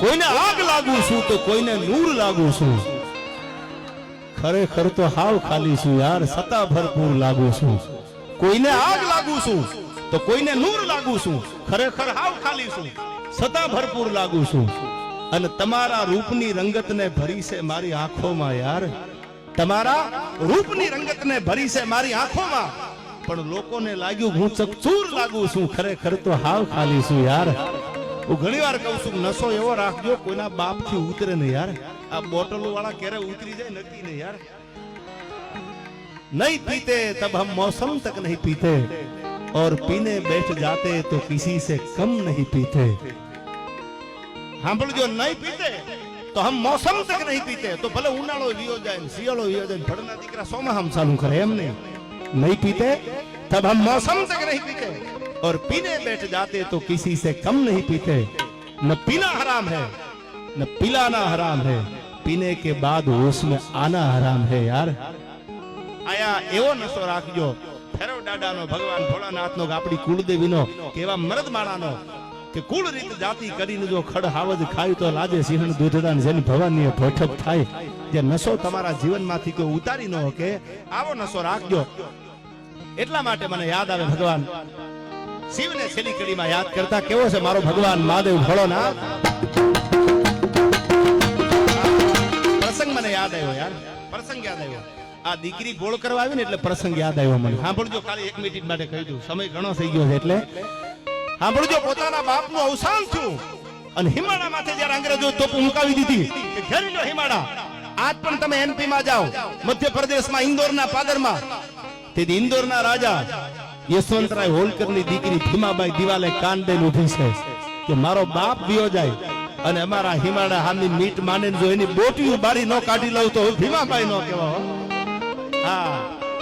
કોઈને આગ લાગુ છું તો કોઈને નૂર લાગુ છું ખરેખર તો હાવ ખાલી છું યાર સતા ભરપૂર લાગુ છું કોઈને આગ લાગુ છું તો કોઈને નૂર લાગુ છું ખરેખર હાવ ખાલી છું સતા ભરપૂર લાગુ છું અને તમારા રૂપની રંગતને ભરી છે મારી આંખોમાં યાર તમારા રૂપની રંગતને ભરી છે મારી આંખોમાં પણ લોકોને લાગ્યું હું ચકચૂર લાગુ છું ખરેખર તો હાવ ખાલી છું યાર હું ઘણીવાર કહું છું નશો એવો રાખજો કોઈના બાપથી ઉતરે નહીં યાર આ બોટલો વાળા ક્યારે ઉતરી જાય નક્કી નહીં યાર नहीं पीते तब हम मौसम तक नहीं पीते और पीने बैठ जाते तो किसी से कम नहीं पीते हाँ बोल जो नहीं पीते तो हम मौसम तक नहीं पीते तो भले उनाळो वियो जाए सियाळो वियो जाए भड़ना दीकरा सोमा हम चालू करे हम नहीं पीते तब हम मौसम तक नहीं पीते और पीने बैठ जाते तो किसी से कम नहीं पीते न पीना हराम है न पिलाना हराम है पीने के बाद होश में आना हराम है यार आया एवो नशो राखजो फेरव दादानो भगवान भोलानाथनो आपणी कुलदेवीनो केवा मर्द माणानो के कुल रीत जाति करीने जो खड़ हावज खाय तो लाजे सिंहण दूधदान जेनी भवानी ठोठक थाय जे नशो तमारा जीवनमांथी कोई उतारी न होके आवो नशो राखजो એટલા માટે મને યાદ આવે ભગવાન શિવને છેલ્લી કડીમાં યાદ કરતા કેવો છે મારો ભગવાન મહાદેવ ભોળોનાથ પ્રસંગ મને યાદ આવ્યો યાર પ્રસંગ યાદ આવ્યો આ દીકરી ગોળ કરવા આવી ને એટલે પ્રસંગ યાદ આવ્યો મને સાંભળજો ખાલી 1 મિનિટ માટે કહી દઉં સમય ઘણો થઈ ગયો છે એટલે સાંભળજો પોતાના બાપનું અવસાન થયું અને હિમાળા માથે જ્યારે અંગ્રેજો તોપ મુકાવી દીધી કે ઘેરી લો હિમાળા આજ પણ તમે એમપી માં જાઓ મધ્યપ્રદેશમાં ઇન્દોરના પાદરમાં તેથી ઇન્દોરના રાજા યશવંતરાય હોલકરની દીકરી ભીમાબાઈ દિવાલે કાન દઈને ઊભી છે કે મારો બાપ વિયો જાય અને અમારા હિમાળા હાની મીટ માને જો એની બોટીઓ બારી નો કાઢી લઉં તો ભીમાબાઈ નો કહેવા હા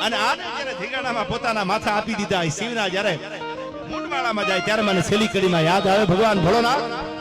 અને આને જ્યારે ધીગાણામાં પોતાના માથા આપી દીધા શિવના જ્યારે મુંડમાળામાં જાય ત્યારે મને છેલ્લી કડીમાં યાદ આવે ભગવાન ભોળોનાથ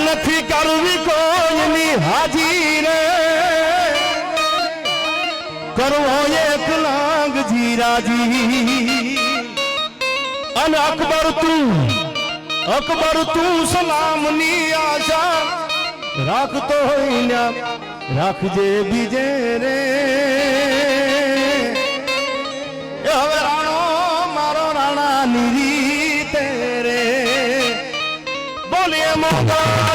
નથી કરવી કોઈની હાજી રે કરવો એક લાંગ જીરાજી અને અકબર તું સલામની આશા રાખતો હોય ને રાખજે બીજે રે હવે રાણો મારો રાણા ની રીતે રે બોલીએ મોગા